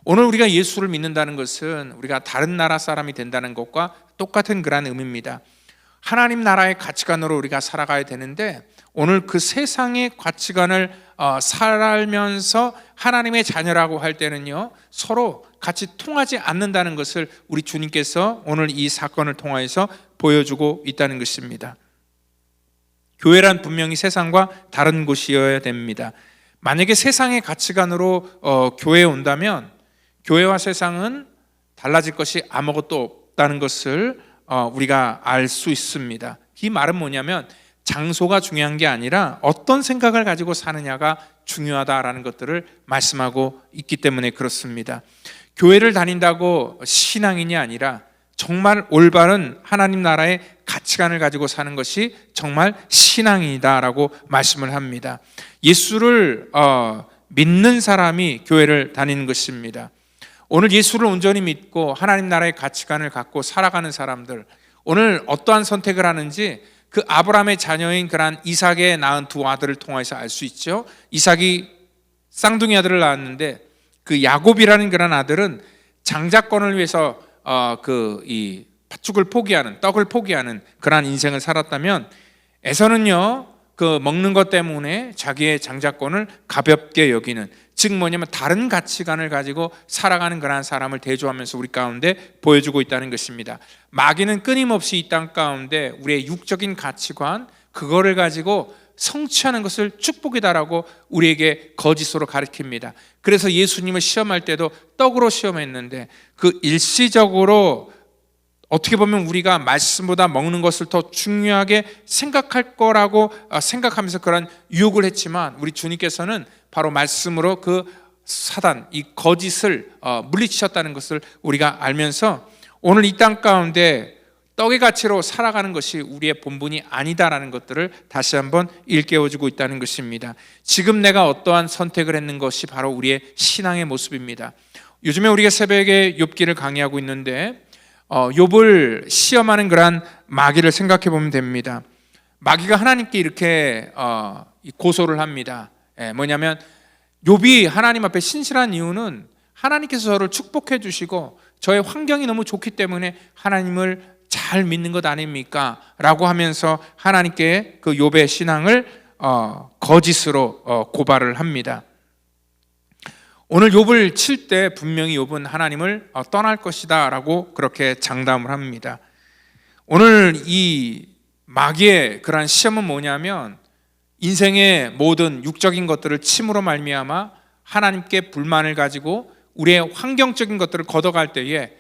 오늘 우리가 예수를 믿는다는 것은 우리가 다른 나라 사람이 된다는 것과 똑같은 그러한 의미입니다. 하나님 나라의 가치관으로 우리가 살아가야 되는데 오늘 그 세상의 가치관을 살면서 하나님의 자녀라고 할 때는요 서로 같이 통하지 않는다는 것을 우리 주님께서 오늘 이 사건을 통하여서 보여주고 있다는 것입니다. 교회란 분명히 세상과 다른 곳이어야 됩니다. 만약에 세상의 가치관으로 교회에 온다면 교회와 세상은 달라질 것이 아무것도 없다는 것을 우리가 알 수 있습니다. 이 말은 뭐냐면 장소가 중요한 게 아니라 어떤 생각을 가지고 사느냐가 중요하다라는 것들을 말씀하고 있기 때문에 그렇습니다. 교회를 다닌다고 신앙인이 아니라 정말 올바른 하나님 나라의 가치관을 가지고 사는 것이 정말 신앙이다라고 말씀을 합니다. 예수를 믿는 사람이 교회를 다니는 것입니다. 오늘 예수를 온전히 믿고 하나님 나라의 가치관을 갖고 살아가는 사람들, 오늘 어떠한 선택을 하는지 그 아브라함의 자녀인 그런 이삭의 낳은 두 아들을 통해서 알 수 있죠. 이삭이 쌍둥이 아들을 낳았는데 그 야곱이라는 그런 아들은 장자권을 위해서 이 팥죽을 포기하는, 떡을 포기하는 그러한 인생을 살았다면 에서는요 그 먹는 것 때문에 자기의 장자권을 가볍게 여기는, 즉 뭐냐면 다른 가치관을 가지고 살아가는 그러한 사람을 대조하면서 우리 가운데 보여주고 있다는 것입니다. 마귀는 끊임없이 이 땅 가운데 우리의 육적인 가치관 그거를 가지고 성취하는 것을 축복이다라고 우리에게 거짓으로 가르칩니다. 그래서 예수님을 시험할 때도 떡으로 시험했는데 그 일시적으로 어떻게 보면 우리가 말씀보다 먹는 것을 더 중요하게 생각할 거라고 생각하면서 그런 유혹을 했지만 우리 주님께서는 바로 말씀으로 그 사단, 이 거짓을 물리치셨다는 것을 우리가 알면서 오늘 이 땅 가운데 떡의 가치로 살아가는 것이 우리의 본분이 아니다라는 것들을 다시 한번 일깨워주고 있다는 것입니다. 지금 내가 어떠한 선택을 했는 것이 바로 우리의 신앙의 모습입니다. 요즘에 우리가 새벽에 욥기를 강의하고 있는데 욥을 시험하는 그러한 마귀를 생각해 보면 됩니다. 마귀가 하나님께 이렇게 고소를 합니다. 뭐냐면 욥이 하나님 앞에 신실한 이유는 하나님께서 저를 축복해 주시고 저의 환경이 너무 좋기 때문에 하나님을 잘 믿는 것 아닙니까? 라고 하면서 하나님께 그 욥의 신앙을 거짓으로 고발을 합니다. 오늘 욥을 칠 때 분명히 욥은 하나님을 떠날 것이다 라고 그렇게 장담을 합니다. 오늘 이 마귀의 그러한 시험은 뭐냐면 인생의 모든 육적인 것들을 침으로 말미암아 하나님께 불만을 가지고 우리의 환경적인 것들을 걷어갈 때에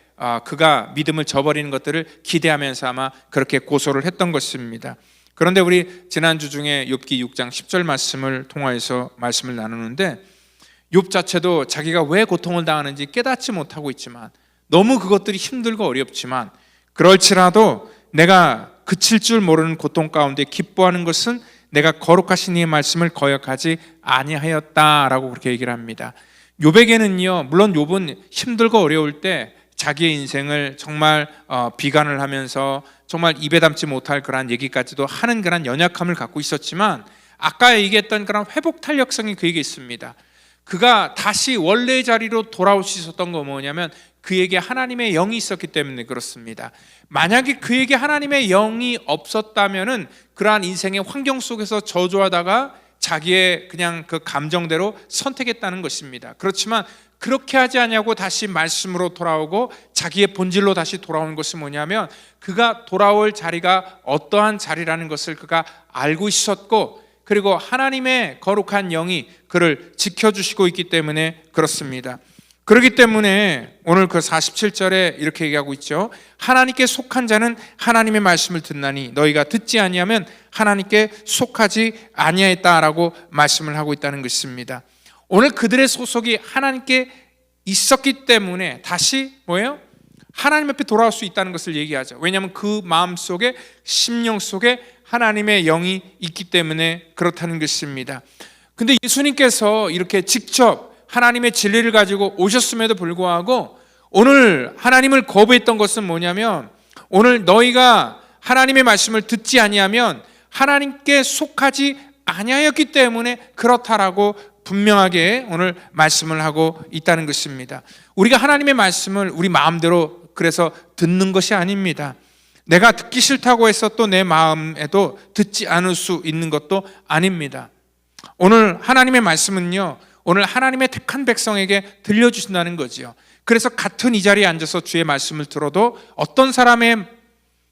그가 믿음을 저버리는 것들을 기대하면서 아마 그렇게 고소를 했던 것입니다. 그런데 우리 지난주 중에 욥기 6장 10절 말씀을 통하여서 말씀을 나누는데 욥 자체도 자기가 왜 고통을 당하는지 깨닫지 못하고 있지만 너무 그것들이 힘들고 어렵지만 그럴지라도 내가 그칠 줄 모르는 고통 가운데 기뻐하는 것은 내가 거룩하신 이의 말씀을 거역하지 아니하였다라고 그렇게 얘기를 합니다. 욥에게는요 물론 욥은 힘들고 어려울 때 자기의 인생을 정말 비관을 하면서 정말 입에 담지 못할 그런 얘기까지도 하는 그런 연약함을 갖고 있었지만 아까 얘기했던 그런 회복 탄력성이 그에게 있습니다. 그가 다시 원래의 자리로 돌아올 수 있었던 건 뭐냐면 그에게 하나님의 영이 있었기 때문에 그렇습니다. 만약에 그에게 하나님의 영이 없었다면은 그러한 인생의 환경 속에서 저주하다가 자기의 그냥 그 감정대로 선택했다는 것입니다. 그렇지만 그렇게 하지 않냐고 다시 말씀으로 돌아오고 자기의 본질로 다시 돌아오는 것이 뭐냐면 그가 돌아올 자리가 어떠한 자리라는 것을 그가 알고 있었고, 그리고 하나님의 거룩한 영이 그를 지켜주시고 있기 때문에 그렇습니다. 그렇기 때문에 오늘 그 47절에 이렇게 얘기하고 있죠. 하나님께 속한 자는 하나님의 말씀을 듣나니 너희가 듣지 아니하면 하나님께 속하지 아니하였다라고 말씀을 하고 있다는 것입니다. 오늘 그들의 소속이 하나님께 있었기 때문에 다시 뭐예요? 하나님 앞에 돌아올 수 있다는 것을 얘기하죠. 왜냐하면 그 마음속에, 심령 속에 하나님의 영이 있기 때문에 그렇다는 것입니다. 근데 예수님께서 이렇게 직접 하나님의 진리를 가지고 오셨음에도 불구하고 오늘 하나님을 거부했던 것은 뭐냐면, 오늘 너희가 하나님의 말씀을 듣지 아니하면 하나님께 속하지 아니하였기 때문에 그렇다라고 분명하게 오늘 말씀을 하고 있다는 것입니다. 우리가 하나님의 말씀을 우리 마음대로 그래서 듣는 것이 아닙니다. 내가 듣기 싫다고 해서 또 내 마음에도 듣지 않을 수 있는 것도 아닙니다. 오늘 하나님의 말씀은요, 오늘 하나님의 택한 백성에게 들려주신다는 거지요. 그래서 같은 이 자리에 앉아서 주의 말씀을 들어도 어떤 사람의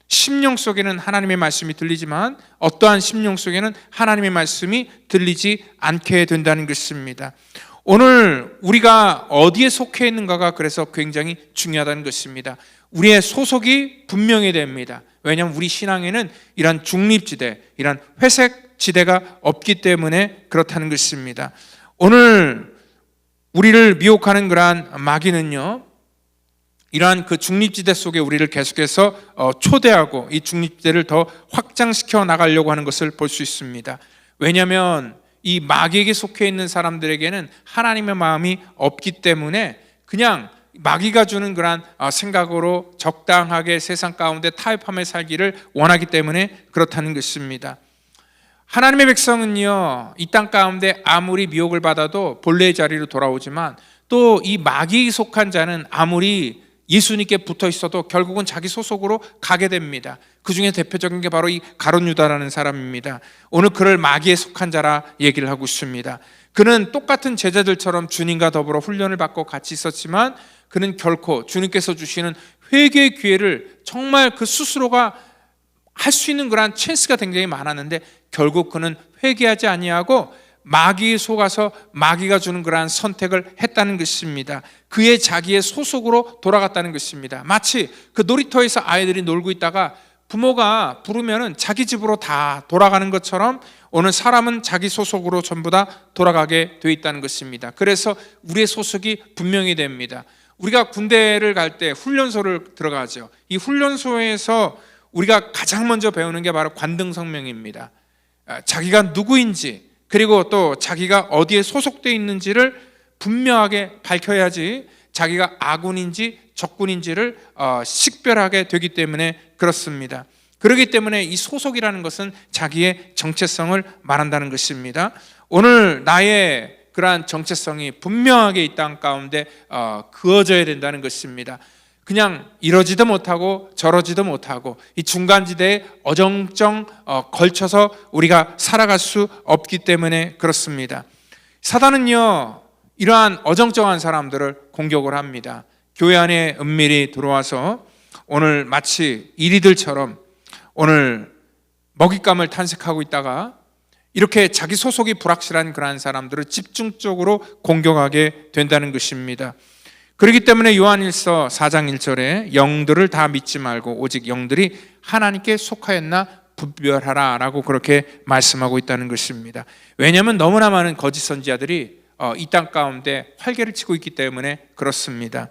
심령 속에는 하나님의 말씀이 들리지만 어떠한 심령 속에는 하나님의 말씀이 들리지 않게 된다는 것입니다. 오늘 우리가 어디에 속해 있는가가 그래서 굉장히 중요하다는 것입니다. 우리의 소속이 분명해야 됩니다. 왜냐하면 우리 신앙에는 이런 중립지대, 이런 회색지대가 없기 때문에 그렇다는 것입니다. 오늘 우리를 미혹하는 그러한 마귀는요, 이러한 그 중립지대 속에 우리를 계속해서 초대하고 이 중립지대를 더 확장시켜 나가려고 하는 것을 볼 수 있습니다. 왜냐하면 이 마귀에게 속해 있는 사람들에게는 하나님의 마음이 없기 때문에 그냥 마귀가 주는 그러한 생각으로 적당하게 세상 가운데 타협하며 살기를 원하기 때문에 그렇다는 것입니다. 하나님의 백성은요, 이 땅 가운데 아무리 미혹을 받아도 본래의 자리로 돌아오지만 또 이 마귀에 속한 자는 아무리 예수님께 붙어 있어도 결국은 자기 소속으로 가게 됩니다. 그 중에 대표적인 게 바로 이 가룟 유다라는 사람입니다. 오늘 그를 마귀에 속한 자라 얘기를 하고 있습니다. 그는 똑같은 제자들처럼 주님과 더불어 훈련을 받고 같이 있었지만 그는 결코 주님께서 주시는 회개의 기회를 정말 그 스스로가 할 수 있는 그런 찬스가 굉장히 많았는데 결국 그는 회개하지 아니하고 마귀에 속아서 마귀가 주는 그러한 선택을 했다는 것입니다. 그의 자기의 소속으로 돌아갔다는 것입니다. 마치 그 놀이터에서 아이들이 놀고 있다가 부모가 부르면은 자기 집으로 다 돌아가는 것처럼 오늘 사람은 자기 소속으로 전부 다 돌아가게 돼 있다는 것입니다. 그래서 우리의 소속이 분명히 됩니다. 우리가 군대를 갈 때 훈련소를 들어가죠. 이 훈련소에서 우리가 가장 먼저 배우는 게 바로 관등성명입니다. 자기가 누구인지, 그리고 또 자기가 어디에 소속되어 있는지를 분명하게 밝혀야지 자기가 아군인지 적군인지를 식별하게 되기 때문에 그렇습니다. 그렇기 때문에 이 소속이라는 것은 자기의 정체성을 말한다는 것입니다. 오늘 나의 그러한 정체성이 분명하게 이 땅 가운데 그어져야 된다는 것입니다. 그냥 이러지도 못하고 저러지도 못하고 이 중간지대에 어정쩡 걸쳐서 우리가 살아갈 수 없기 때문에 그렇습니다. 사단은요, 이러한 어정쩡한 사람들을 공격을 합니다. 교회 안에 은밀히 들어와서 오늘 마치 이리들처럼 오늘 먹잇감을 탐색하고 있다가 이렇게 자기 소속이 불확실한 그러한 사람들을 집중적으로 공격하게 된다는 것입니다. 그렇기 때문에 요한일서 4장 1절에 영들을 다 믿지 말고 오직 영들이 하나님께 속하였나 분별하라 라고 그렇게 말씀하고 있다는 것입니다. 왜냐하면 너무나 많은 거짓 선지자들이 이 땅 가운데 활개를 치고 있기 때문에 그렇습니다.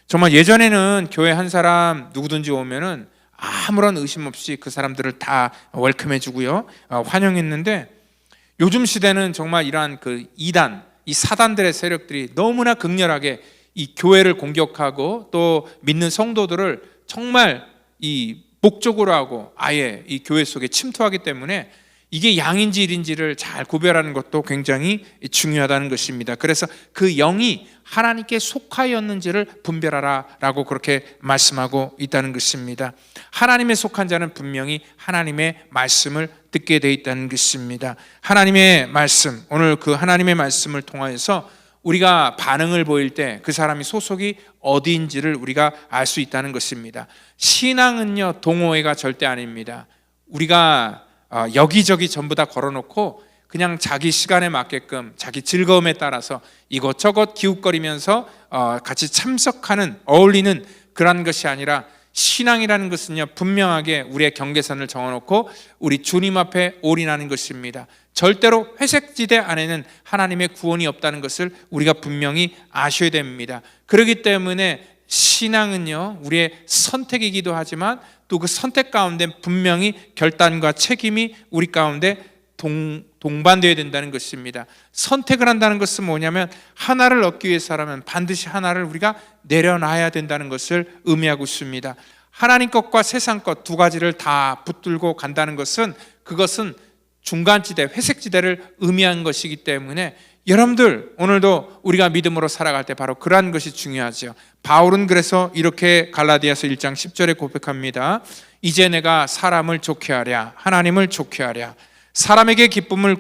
정말 예전에는 교회 한 사람 누구든지 오면은 아무런 의심 없이 그 사람들을 다 웰컴해 주고요, 환영했는데 요즘 시대는 정말 이러한 그 이단, 이 사단들의 세력들이 너무나 극렬하게 이 교회를 공격하고 또 믿는 성도들을 정말 이 목적으로 하고 아예 이 교회 속에 침투하기 때문에 이게 양인지 일인지를 잘 구별하는 것도 굉장히 중요하다는 것입니다. 그래서 그 영이 하나님께 속하였는지를 분별하라 라고 그렇게 말씀하고 있다는 것입니다. 하나님에 속한 자는 분명히 하나님의 말씀을 듣게 되어 있다는 것입니다. 하나님의 말씀, 오늘 그 하나님의 말씀을 통하여서 우리가 반응을 보일 때 그 사람이 소속이 어디인지를 우리가 알 수 있다는 것입니다. 신앙은요, 동호회가 절대 아닙니다. 우리가 여기저기 전부 다 걸어놓고 그냥 자기 시간에 맞게끔 자기 즐거움에 따라서 이것저것 기웃거리면서 같이 참석하는, 어울리는 그런 것이 아니라, 신앙이라는 것은요, 분명하게 우리의 경계선을 정해놓고 우리 주님 앞에 올인하는 것입니다. 절대로 회색지대 안에는 하나님의 구원이 없다는 것을 우리가 분명히 아셔야 됩니다. 그렇기 때문에 신앙은요, 우리의 선택이기도 하지만 또 그 선택 가운데 분명히 결단과 책임이 우리 가운데 동반되어야 된다는 것입니다. 선택을 한다는 것은 뭐냐면, 하나를 얻기 위해서라면 반드시 하나를 우리가 내려놔야 된다는 것을 의미하고 있습니다. 하나님 것과 세상 것 두 가지를 다 붙들고 간다는 것은, 그것은 중간지대, 회색지대를 의미하는 것이기 때문에 여러분들 오늘도 우리가 믿음으로 살아갈 때 바로 그러한 것이 중요하죠. 바울은 그래서 이렇게 갈라디아서 1장 10절에 고백합니다. 이제 내가 사람을 좋게 하랴, 하나님을 좋게 하랴, 사람에게 기쁨을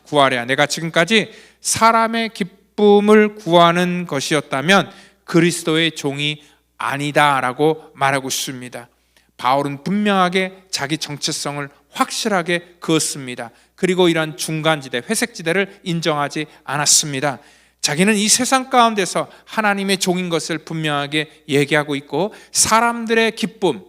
구하랴. 내가 지금까지 사람의 기쁨을 구하는 것이었다면 그리스도의 종이 아니다 라고 말하고 있습니다. 바울은 분명하게 자기 정체성을 확실하게 그었습니다. 그리고 이런 중간지대, 회색지대를 인정하지 않았습니다. 자기는 이 세상 가운데서 하나님의 종인 것을 분명하게 얘기하고 있고, 사람들의 기쁨,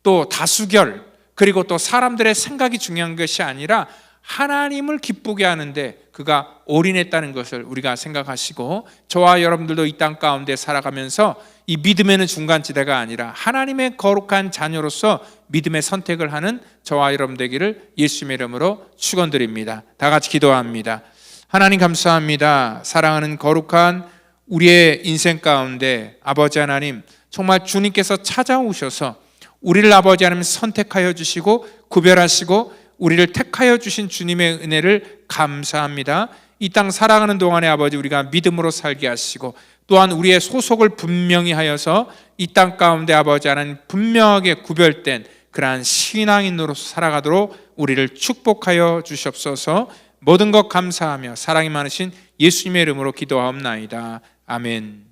또 다수결, 그리고 또 사람들의 생각이 중요한 것이 아니라 하나님을 기쁘게 하는데 그가 올인했다는 것을 우리가 생각하시고, 저와 여러분들도 이 땅 가운데 살아가면서 이 믿음에는 중간지대가 아니라 하나님의 거룩한 자녀로서 믿음의 선택을 하는 저와 여러분 되기를 예수님의 이름으로 축원드립니다. 다 같이 기도합니다. 하나님 감사합니다. 사랑하는 거룩한 우리의 인생 가운데 아버지 하나님, 정말 주님께서 찾아오셔서 우리를 아버지 하나님 선택하여 주시고 구별하시고 우리를 택하여 주신 주님의 은혜를 감사합니다. 이 땅 살아가는 동안에 아버지 우리가 믿음으로 살게 하시고, 또한 우리의 소속을 분명히 하여서 이 땅 가운데 아버지 하나님 분명하게 구별된 그러한 신앙인으로서 살아가도록 우리를 축복하여 주시옵소서. 모든 것 감사하며 사랑이 많으신 예수님의 이름으로 기도하옵나이다. 아멘.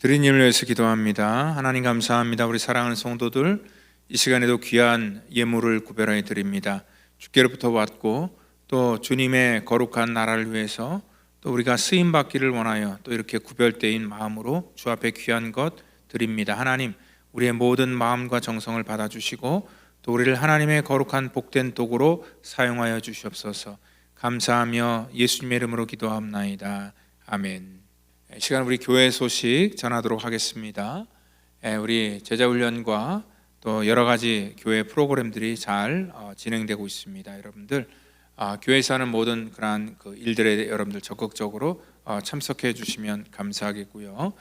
주님을 위해서 기도합니다. 하나님 감사합니다. 우리 사랑하는 성도들 이 시간에도 귀한 예물을 구별하여 드립니다. 주께로부터 왔고 또 주님의 거룩한 나라를 위해서 또 우리가 쓰임 받기를 원하여 또 이렇게 구별되인 마음으로 주 앞에 귀한 것 드립니다. 하나님, 우리의 모든 마음과 정성을 받아주시고 또 우리를 하나님의 거룩한 복된 도구로 사용하여 주시옵소서. 감사하며 예수님의 이름으로 기도합나이다. 아멘. 이 시간 우리 교회 소식 전하도록 하겠습니다. 우리 제자훈련과 또 여러 가지 교회 프로그램들이 잘 진행되고 있습니다. 여러분들 교회에서 하는 모든 그러한 그 일들에 여러분들 적극적으로 참석해 주시면 감사하겠고요.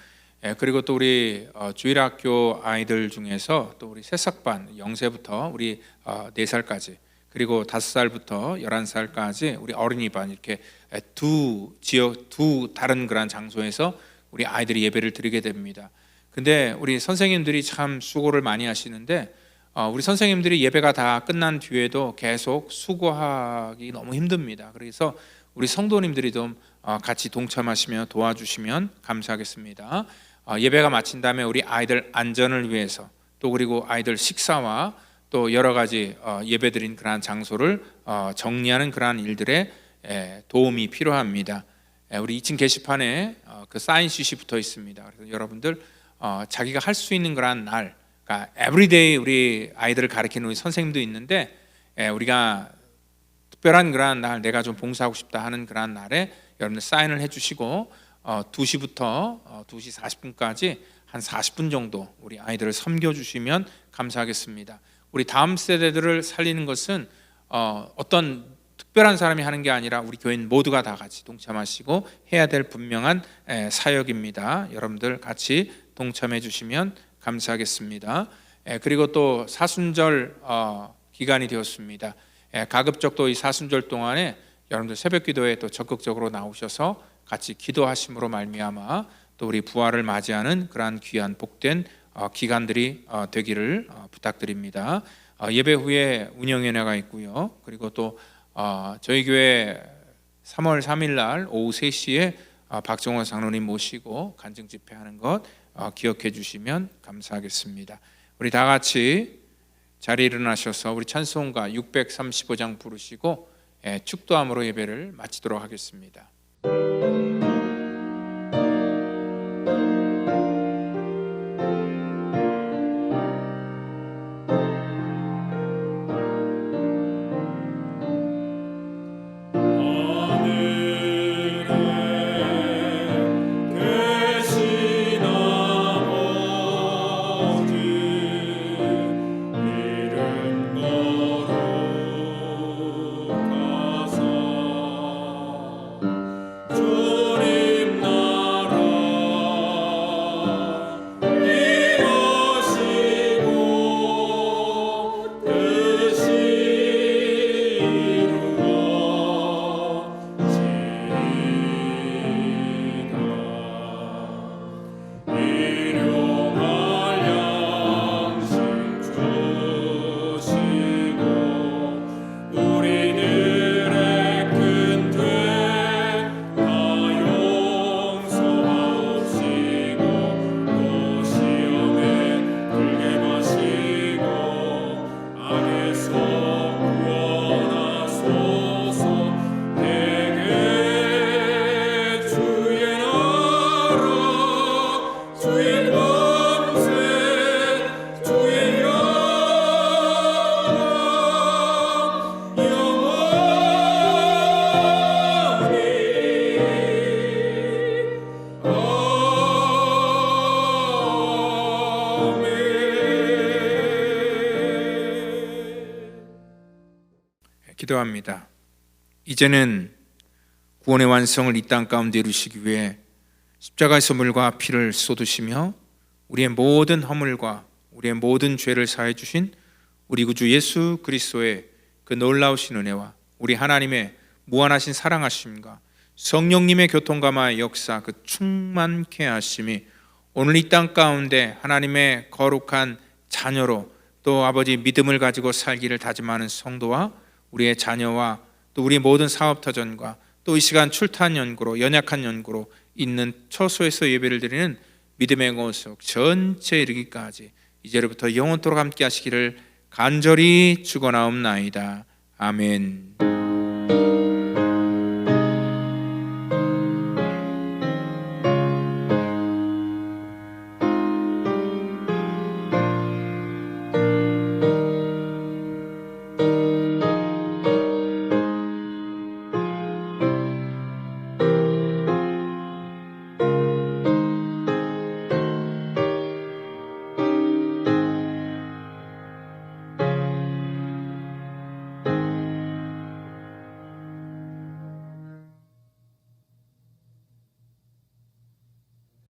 그리고 또 우리 주일학교 아이들 중에서 또 우리 새싹반 0세부터 우리 4살까지 그리고 5살부터 11살까지 우리 어린이반 이렇게 두 지역 두 다른 그런 장소에서 우리 아이들이 예배를 드리게 됩니다. 근데 우리 선생님들이 참 수고를 많이 하시는데 우리 선생님들이 예배가 다 끝난 뒤에도 계속 수고하기 너무 힘듭니다. 그래서 우리 성도님들이 좀 같이 동참하시며 도와주시면 감사하겠습니다. 예배가 마친 다음에 우리 아이들 안전을 위해서 또 그리고 아이들 식사와 또 여러 가지 예배드린 그러한 장소를 정리하는 그러한 일들에 도움이 필요합니다. 우리 2층 게시판에 그 사인시트이 붙어 있습니다. 그래서 여러분들 자기가 할 수 있는 그러한 날, 그러니까 에브리데이 우리 아이들을 가르치는 우리 선생님도 있는데 우리가 특별한 그러한 날, 내가 좀 봉사하고 싶다 하는 그러한 날에 여러분들 사인을 해주시고 2시부터 2시 40분까지 한 40분 정도 우리 아이들을 섬겨주시면 감사하겠습니다. 우리 다음 세대들을 살리는 것은 어떤 특별한 사람이 하는 게 아니라 우리 교인 모두가 다 같이 동참하시고 해야 될 분명한 사역입니다. 여러분들 같이 동참해 주시면 감사하겠습니다. 그리고 또 사순절 기간이 되었습니다. 가급적 또 이 사순절 동안에 여러분들 새벽 기도에 또 적극적으로 나오셔서 같이 기도하심으로 말미암아 또 우리 부활을 맞이하는 그러한 귀한 복된 기간들이 되기를 부탁드립니다. 예배 후에 운영위원회가 있고요. 그리고 또 저희 교회 3월 3일 날 오후 3시에 박정원 장로님 모시고 간증 집회하는 것 기억해 주시면 감사하겠습니다. 우리 다 같이 자리에 일어나셔서 우리 찬송가 635장 부르시고 축도함으로 예배를 마치도록 하겠습니다. 기도합니다. 이제는 구원의 완성을 이 땅 가운데 이루시기 위해 십자가의 물과 피를 쏟으시며 우리의 모든 허물과 우리의 모든 죄를 사해 주신 우리 구주 예수 그리스도의 그 놀라우신 은혜와 우리 하나님의 무한하신 사랑하심과 성령님의 교통감화의 역사, 그 충만케 하심이 오늘 이 땅 가운데 하나님의 거룩한 자녀로 또 아버지 믿음을 가지고 살기를 다짐하는 성도와 우리의 자녀와 또 우리 모든 사업터전과 또 이 시간 출탄 연구로 연약한 연구로 있는 처소에서 예배를 드리는 믿음의 고속 전체 이르기까지 이제로부터 영원토록 함께 하시기를 간절히 축원하옵나이다. 아멘.